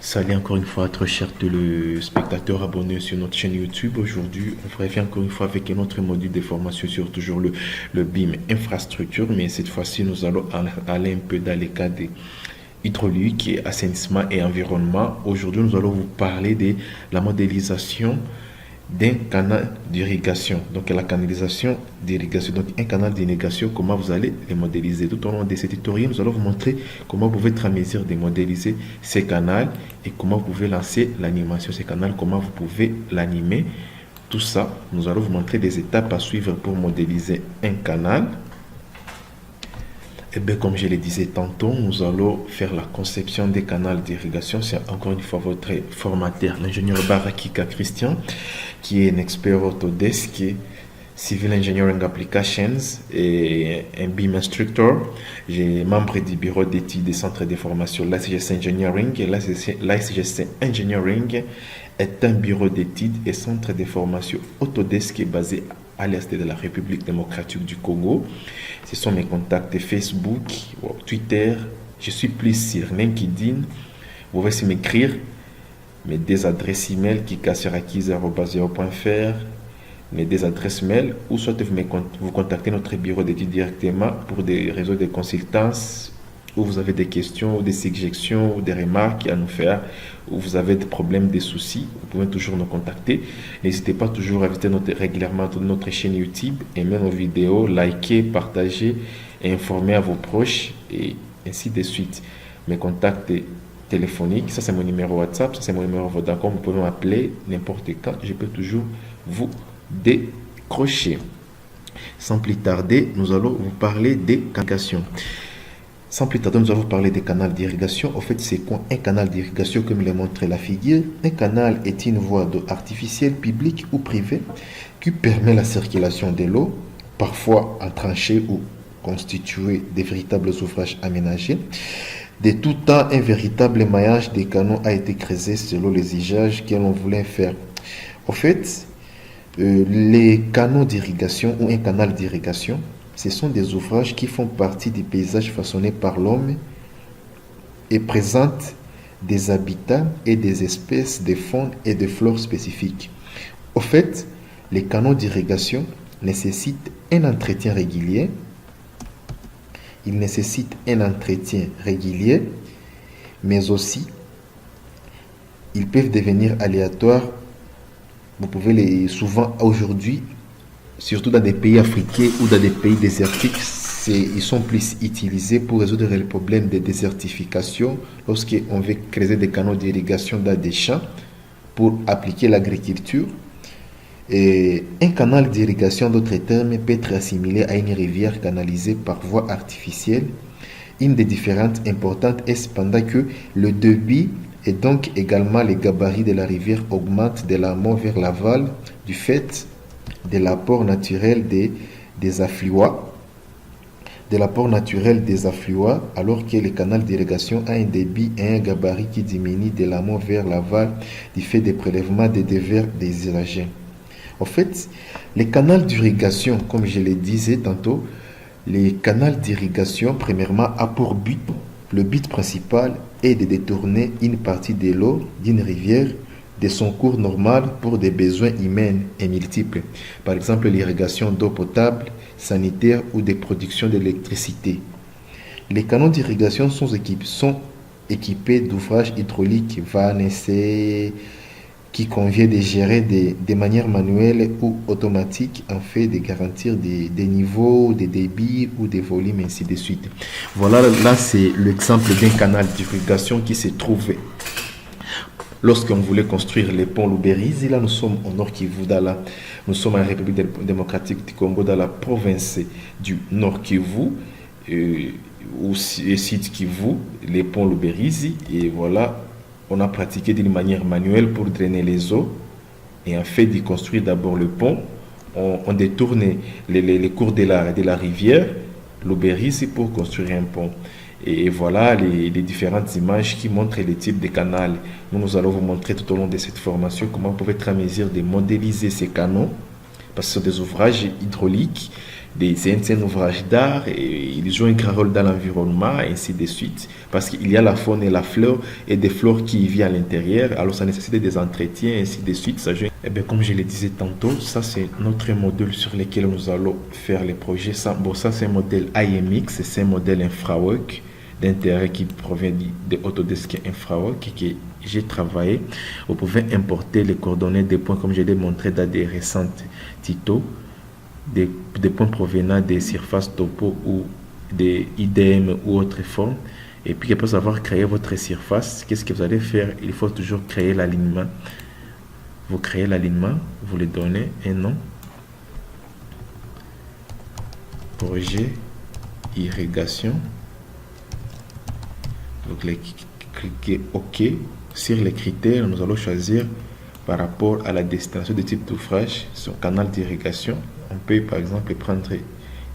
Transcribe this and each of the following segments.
Salut encore une fois, très chers téléspectateurs abonnés sur notre chaîne YouTube. Aujourd'hui, on revient encore une fois avec un autre module de formation sur toujours le BIM infrastructure, mais cette fois-ci, nous allons aller un peu dans les cas de hydraulique, assainissement et environnement. Aujourd'hui, nous allons vous parler de la modélisation d'un canal d'irrigation. Donc la canalisation d'irrigation, donc un canal d'irrigation, comment vous allez les modéliser. Tout au long de ce tutoriel, nous allons vous montrer comment vous pouvez être en mesure de modéliser ces canaux et comment vous pouvez lancer l'animation de ces canaux, comment vous pouvez l'animer. Tout ça, nous allons vous montrer des étapes à suivre pour modéliser un canal. Et bien, comme je le disais tantôt, nous allons faire la conception des canaux d'irrigation. C'est encore une fois votre formateur, l'ingénieur Barakika Christian, qui est un expert Autodesk, Civil Engineering Applications et un BIM Instructor. J'ai membre du bureau d'études des centres de formation l'ACGC Engineering. L'ACGC Engineering est un bureau d'études et centre de formation Autodesk basé à l'est de la République démocratique du Congo. Ce sont mes contacts Facebook, Twitter. Je suis plus sur LinkedIn. Vous pouvez aussi m'écrire mes deux adresses email kikasirakiz@yahoo.fr, mes deux adresses mail, ou soit vous contactez notre bureau d'études directement pour des réseaux de consultance où vous avez des questions, ou des suggestions, ou des remarques à nous faire, ou vous avez des problèmes, des soucis, vous pouvez toujours nous contacter. N'hésitez pas toujours à visiter régulièrement notre chaîne YouTube, aimer nos vidéos, liker, partager et informer à vos proches et ainsi de suite. Mes contacts téléphoniques, ça c'est mon numéro WhatsApp, ça c'est mon numéro Vodacom, vous pouvez m'appeler n'importe quand, je peux toujours vous décrocher. Sans plus tarder, nous allons vous parler des canalisations. Sans plus tarder, nous allons vous parler des canaux d'irrigation. En fait, c'est quoi un canal d'irrigation? Comme l'a montré la figure, un canal est une voie d'eau artificielle, publique ou privée, qui permet la circulation de l'eau, parfois en tranchée ou constituée de véritables ouvrages aménagés. De tout temps, un véritable maillage des canaux a été créé selon les usages que l'on voulait faire. En fait, les canaux d'irrigation ou un canal d'irrigation, ce sont des ouvrages qui font partie des paysages façonnés par l'homme et présentent des habitats et des espèces de faune et de flore spécifiques. Au fait, les canaux d'irrigation nécessitent un entretien régulier. Ils nécessitent un entretien régulier, mais aussi, ils peuvent devenir aléatoires. Vous pouvez souvent aujourd'hui, surtout dans des pays africains ou dans des pays désertiques, ils sont plus utilisés pour résoudre les problèmes de désertification lorsqu'on veut créer des canaux d'irrigation dans des champs pour appliquer l'agriculture. Et un canal d'irrigation, d'autres termes, peut être assimilé à une rivière canalisée par voie artificielle. Une des différences importantes est cependant que le débit et donc également les gabarits de la rivière augmentent de l'amont vers l'aval du fait de l'apport naturel des affluents, alors que le canal d'irrigation a un débit et un gabarit qui diminue de l'amont vers l'aval du fait des prélèvements des dévers des usagers. En fait, les canaux d'irrigation, comme je le disais tantôt, les canaux d'irrigation, premièrement, a pour but, le but principal est de détourner une partie de l'eau d'une rivière de son cours normal pour des besoins humains et multiples. Par exemple, l'irrigation d'eau potable, sanitaire ou de production d'électricité. Les canaux d'irrigation sont équipés d'ouvrages hydrauliques, vannes, essais, qui convient de gérer de manière manuelle ou automatique en fait de garantir des niveaux, des débits ou des volumes, ainsi de suite. Voilà, là c'est l'exemple d'un canal d'irrigation qui se trouve lorsqu'on voulait construire le pont Luberizi. Là nous sommes au Nord Kivu, nous sommes en République démocratique du Congo, dans la province du Nord Kivu, ou Sud Kivu, le pont Luberizi, et voilà. On a pratiqué d'une manière manuelle pour drainer les eaux. Et en fait d'y construire d'abord le pont, on détourne les cours de la rivière, Luberizi, pour construire un pont. Et voilà les différentes images qui montrent les types de canaux. Nous allons vous montrer tout au long de cette formation comment vous pouvez être en mesure de modéliser ces canaux, parce que ce sont des ouvrages hydrauliques c'est un ouvrage d'art et il joue un grand rôle dans l'environnement, et ainsi de suite. Parce qu'il y a la faune et la flore et des flores qui y vivent à l'intérieur. Alors ça nécessite des entretiens, et ainsi de suite. Ça joue. Et bien, comme je le disais tantôt, ça c'est notre modèle sur lequel nous allons faire les projets. Ça c'est un modèle IMX, c'est un modèle infrawork d'intérêt qui provient de Autodesk Infrawork que j'ai travaillé. Vous pouvez importer les coordonnées des points comme je l'ai montré dans des récentes tutos, des points provenant des surfaces topo ou des IDM ou autres formes. Et puis après avoir créé votre surface, qu'est-ce que vous allez faire? Il faut toujours créer l'alignement. Vous créez l'alignement, vous lui donnez un nom, projet irrigation. Vous cliquez OK. Sur les critères, nous allons choisir par rapport à la destination de type d'ouvrage, son canal d'irrigation. On peut par exemple prendre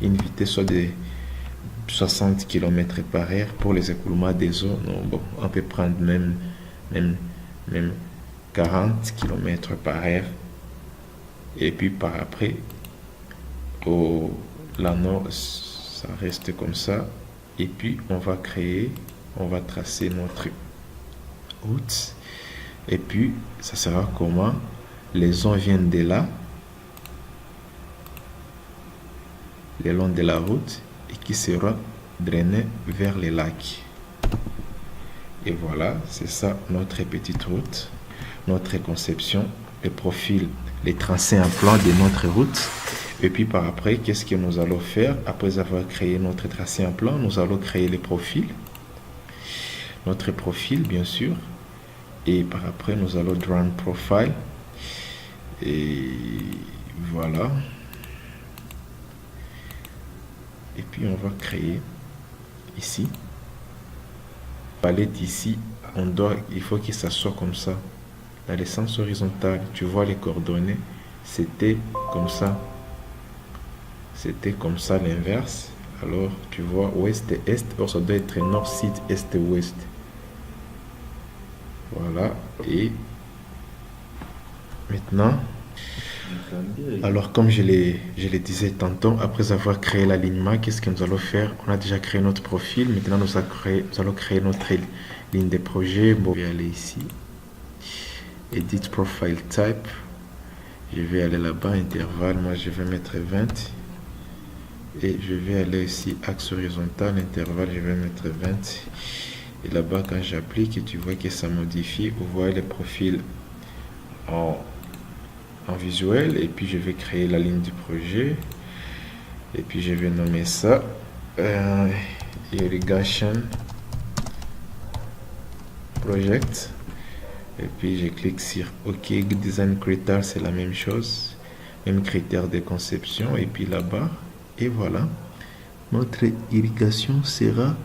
une vitesse soit de 60 km par heure pour les écoulements des eaux. Non, bon, on peut prendre même 40 km par heure. Et puis par après, l'anneau, ça reste comme ça. Et puis on va tracer notre route. Et puis ça sera comment? Les eaux viennent de là, le long de la route, et qui sera drainé vers les lacs. Et voilà, c'est ça notre petite route, notre conception, le profil, les tracés en plan de notre route. Et puis par après, qu'est-ce que nous allons faire? Après avoir créé notre tracé en plan, nous allons créer les profils, notre profil bien sûr. Et par après, nous allons draw profile. Et voilà. Et puis on va créer ici. Palette ici, il faut que ça soit comme ça. Dans le sens horizontal, tu vois les coordonnées. C'était comme ça. C'était comme ça l'inverse. Alors tu vois ouest et est. Or ça doit être nord, sud, est et ouest. Voilà. Et maintenant, alors comme je le disais tantôt, après avoir créé l'alignement, qu'est-ce que nous allons faire? On a déjà créé notre profil. Maintenant nous allons créer notre ligne de projet. Bon, je vais aller ici, edit profile type, je vais aller là-bas, intervalle, moi je vais mettre 20, et je vais aller ici, axe horizontal, intervalle, je vais mettre 20. Et là-bas, quand j'applique, tu vois que ça modifie. Vous voyez les profils en visuel. Et puis, je vais créer la ligne du projet. Et puis, je vais nommer ça Irrigation Project. Et puis, je clique sur OK. Design Criteria, c'est la même chose. Même critère de conception. Et puis, là-bas. Et voilà. Notre irrigation sera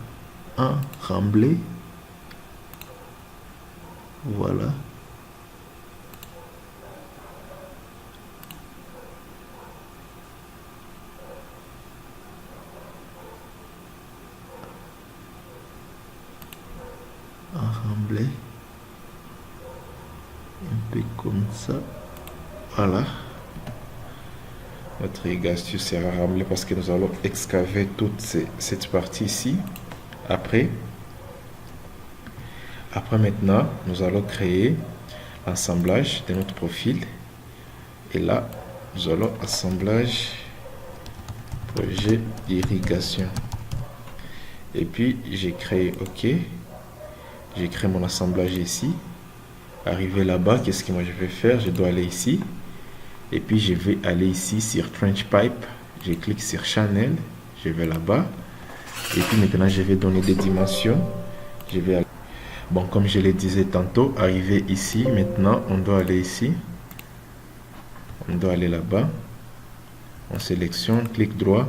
en remblai. Voilà. En remblai. Un peu comme ça. Voilà. Notre irrigation sera remblai parce que nous allons excaver toute cette partie ici. Après maintenant, nous allons créer l'assemblage de notre profil. Et là, nous allons assemblage projet irrigation. Et puis, j'ai créé OK. J'ai créé mon assemblage ici. Arrivé là-bas, qu'est-ce que moi je vais faire? Je dois aller ici. Et puis, je vais aller ici sur Trench Pipe. Je clique sur Channel. Je vais là-bas. Et puis maintenant, je vais donner des dimensions. Je vais aller. Bon, comme je le disais tantôt, arrivé ici, maintenant, on doit aller ici. On doit aller là-bas. On sélectionne, clic droit,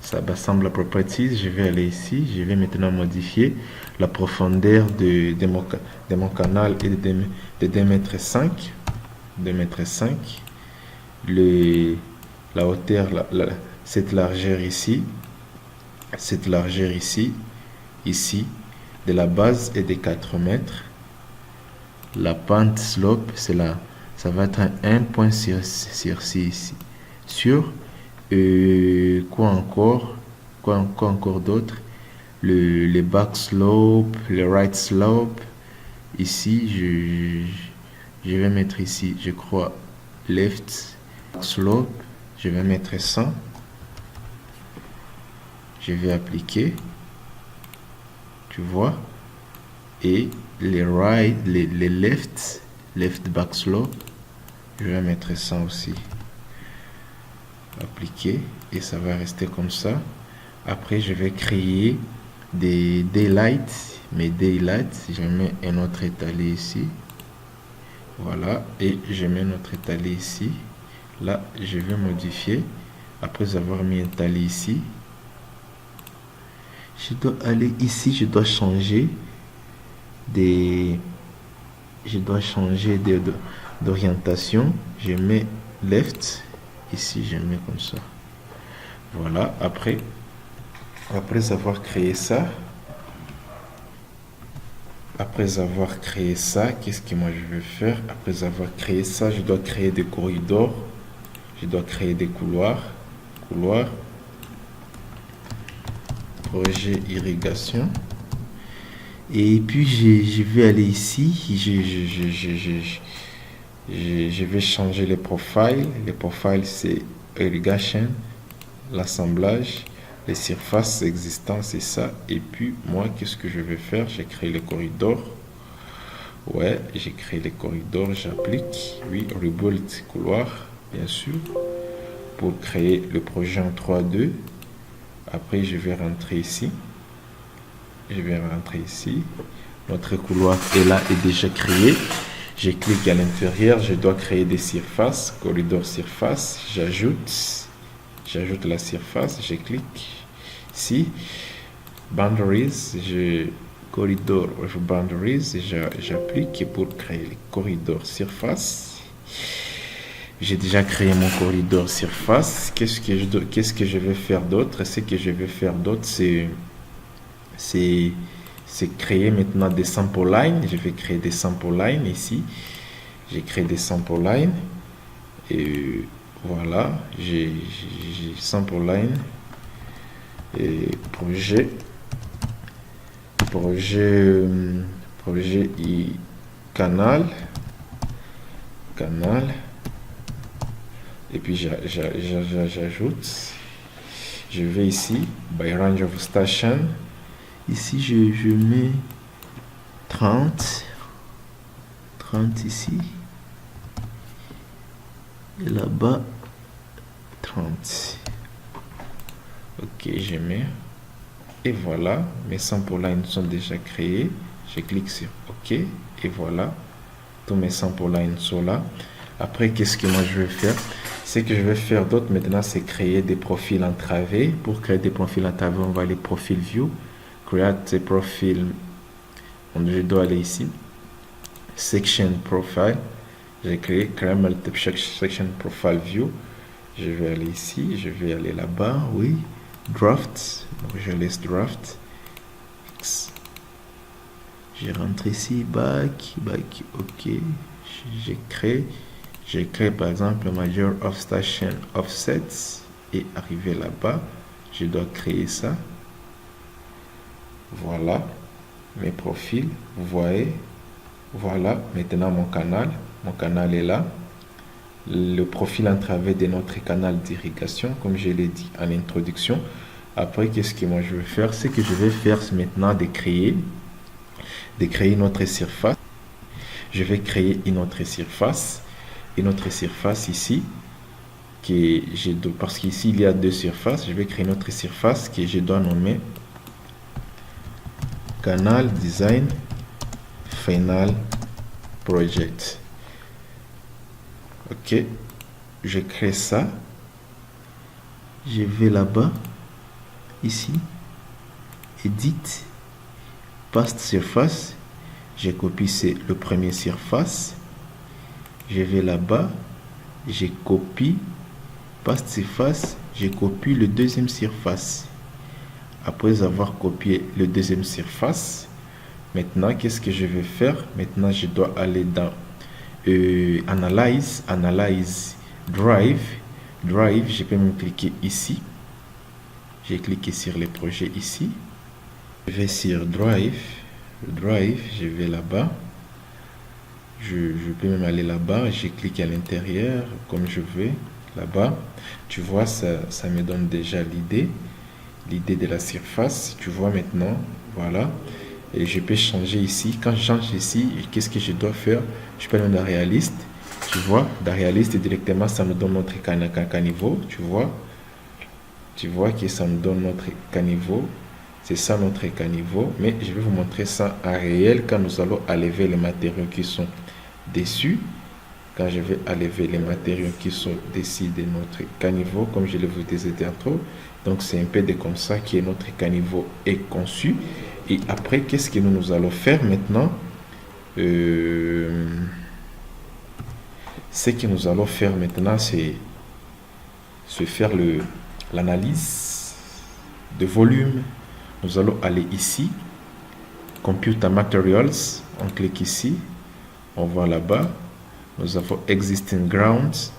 ça assemble properties. Je vais aller ici. Je vais maintenant modifier la profondeur de mon canal et de 2,5 m. 2,5 m. La hauteur, cette largeur ici. Cette largeur ici. Ici. De la base est de 4 mètres. La pente slope, c'est là, ça va être 1 point sur 6 ici. Sur Quoi encore? Quoi encore d'autre? Le back slope, le right slope. Ici, je vais mettre ici, je crois, left slope. Je vais mettre 100. Je vais appliquer. Tu vois? Et les right, les left back slope, je vais mettre 100 aussi. Appliquer. Et ça va rester comme ça. Après, je vais créer des daylights. Mes daylights, je mets un autre étalé ici. Voilà. Et je mets notre étalé ici. Là, je vais modifier. Après avoir mis un étalé ici, je dois aller ici. Je dois changer d'orientation. Je mets left. Ici, je mets comme ça. Voilà. Après avoir créé ça, qu'est-ce que moi je vais faire? Après avoir créé ça, je dois créer des corridors. Je dois créer des couloirs. Projet irrigation. Et puis je vais aller ici. Je vais changer les profiles. Les profiles, c'est irrigation, l'assemblage, les surfaces existantes, c'est ça. Et puis moi, qu'est-ce que je vais faire? J'ai créé les corridors. Ouais, j'ai créé les corridors, j'applique. Oui, rebuild couloir, bien sûr, pour créer le projet en 3D. Après, je vais rentrer ici. Notre couloir est là, est déjà créé. Je clique à l'intérieur, je dois créer des surfaces, corridor surface, j'ajoute la surface, je clique ici, boundaries, corridor boundaries, j'applique pour créer le corridor surface. J'ai déjà créé mon corridor surface. Qu'est-ce que je vais faire d'autre? Ce que je vais faire d'autre, c'est créer maintenant des sample lines. Je vais créer des sample lines ici. J'ai créé des sample lines. Et voilà, j'ai sample line. Et projet canal. Et puis j'ajoute. Je vais ici, by range of station. Ici, je mets 30 ici. Et là-bas, 30. Ok, je mets. Et voilà, mes sample lines sont déjà créés. Je clique sur OK. Et voilà, tous mes sample lines sont là. Après, qu'est-ce que moi je vais faire? Ce que je vais faire d'autre maintenant, c'est créer des profils entravés. Pour créer des profils entravés, on va aller profil view. Create a profile. Je dois aller ici. Section profile. J'ai créé multiple section profile view. Je vais aller ici. Je vais aller là-bas. Oui. Draft. Donc je laisse draft. X. Je rentre ici. Back. OK. J'ai créé par exemple major of station offsets. Et arriver là-bas. Je dois créer ça. Voilà mes profils, vous voyez. Voilà maintenant mon canal est là. Le profil entravé de notre canal d'irrigation, comme je l'ai dit en introduction. Après, qu'est-ce que moi je vais faire? Ce que je vais faire, c'est maintenant de créer notre surface. Je vais créer une autre surface ici parce qu'ici il y a deux surfaces. Je vais créer une autre surface que je dois nommer Canal Design Final Project. Ok, je crée ça. Je vais là-bas, ici, Edit, Paste Surface. Je copie le premier surface. Je vais là-bas, je copie, Paste Surface. Je copie le deuxième surface. Après avoir copié le deuxième surface, maintenant, qu'est-ce que je vais faire? Maintenant, je dois aller dans Analyze, Drive. Drive, je peux même cliquer ici. J'ai cliqué sur les projets ici. Je vais sur Drive. Drive, je vais là-bas. Je peux même aller là-bas. Je clique à l'intérieur comme je veux. Là-bas, tu vois, ça me donne déjà l'idée de la surface. Tu vois maintenant, voilà. Et je peux changer ici. Quand je change ici, qu'est-ce que je dois faire? Je peux aller dans réaliste. Tu vois, dans réaliste, directement, ça nous donne notre caniveau. Tu vois que ça nous donne notre caniveau. C'est ça notre caniveau. Mais je vais vous montrer ça en réel quand nous allons enlever les matériaux qui sont dessus. Quand je vais enlever les matériaux qui sont dessus de notre caniveau, comme je le vous disais tantôt. Donc c'est un peu de comme ça que notre caniveau est conçu. Et après, qu'est-ce que nous allons faire maintenant? Ce que nous allons faire maintenant, c'est faire l'analyse de volume. Nous allons aller ici, Computer Materials, on clique ici, on va là-bas. Nous avons Existing Grounds,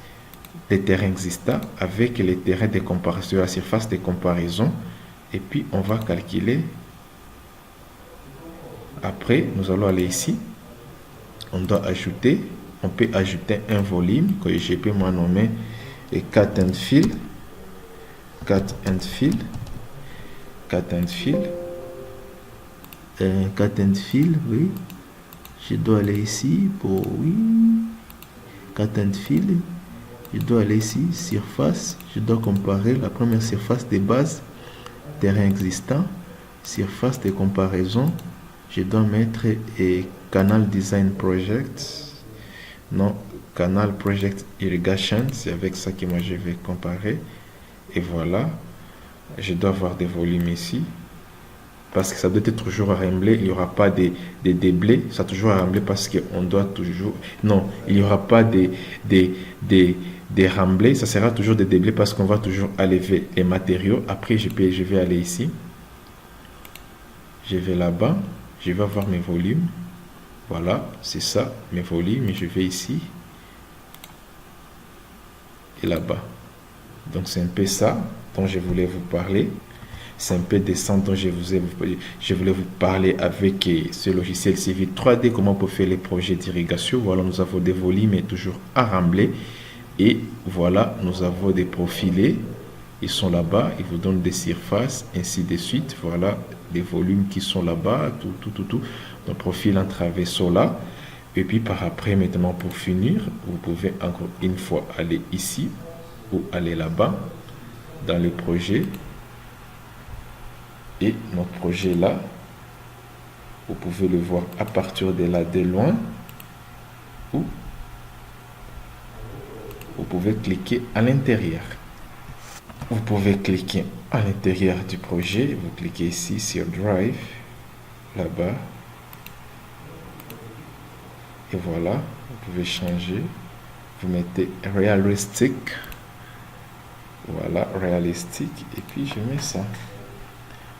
les terrains existants avec les terrains de comparaison, la surface de comparaison. Et puis, on va calculer. Après, nous allons aller ici. On doit ajouter, on peut ajouter un volume que je peux moi nommer Cut and Fill. Cut and Fill. Cut and Fill. Cut and Fill, oui. Je dois aller ici pour, oui. Cut and Fill. Je dois aller ici, surface. Je dois comparer la première surface de base, terrain existant, surface de comparaison. Je dois mettre Canal Design Project. Non, Canal Project Irrigation. C'est avec ça que moi je vais comparer. Et voilà. Je dois avoir des volumes ici. Parce que ça doit être toujours remblé. Il n'y aura pas de déblais. Ça toujours remblé parce qu'on doit toujours... Non, il n'y aura pas des remblais. Ça sera toujours des déblais parce qu'on va toujours enlever les matériaux. Après, je vais aller ici. Je vais là-bas. Je vais avoir mes volumes. Voilà, c'est ça, mes volumes. Je vais ici. Et là-bas. Donc, c'est un peu ça dont je voulais vous parler. C'est un peu de ça dont je voulais vous parler avec ce logiciel Civil 3D, comment on peut faire les projets d'irrigation. Voilà, nous avons des volumes toujours à rembler. Et voilà, nous avons des profilés. Ils sont là-bas, ils vous donnent des surfaces, ainsi de suite. Voilà, des volumes qui sont là-bas, tout. Donc, profil en traverseau là. Et puis, par après, maintenant, pour finir, vous pouvez encore une fois aller ici ou aller là-bas dans le projet. Et notre projet là, vous pouvez le voir à partir de là, de loin, ou vous pouvez cliquer à l'intérieur. Vous pouvez cliquer à l'intérieur du projet. Vous cliquez ici sur Drive, là-bas. Et voilà, vous pouvez changer. Vous mettez Realistic. Voilà, Realistic. Et puis je mets ça.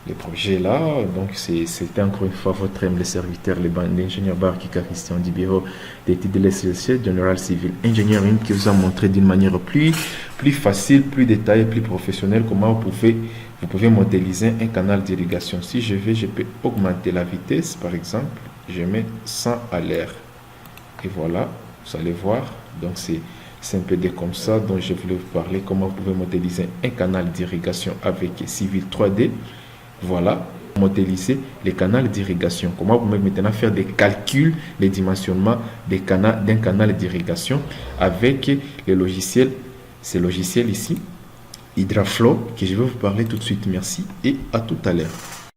Le projet là, donc c'était encore une fois votre humble serviteur, l'ingénieur Barkika Christian du bureau d'études de l'essentiel General Civil Engineering, qui vous a montré d'une manière plus facile, plus détaillée, plus professionnelle comment vous pouvez modéliser un canal d'irrigation. Si je peux augmenter la vitesse, par exemple, je mets 100 à l'heure. Et voilà, vous allez voir, donc c'est un peu comme ça dont je voulais vous parler, comment vous pouvez modéliser un canal d'irrigation avec Civil 3D. Voilà, modéliser les canaux d'irrigation. Comment vous pouvez maintenant faire des calculs, les dimensionnements d'un canal d'irrigation avec le logiciel, ce logiciel ici, HydraFlow, que je vais vous parler tout de suite. Merci et à tout à l'heure.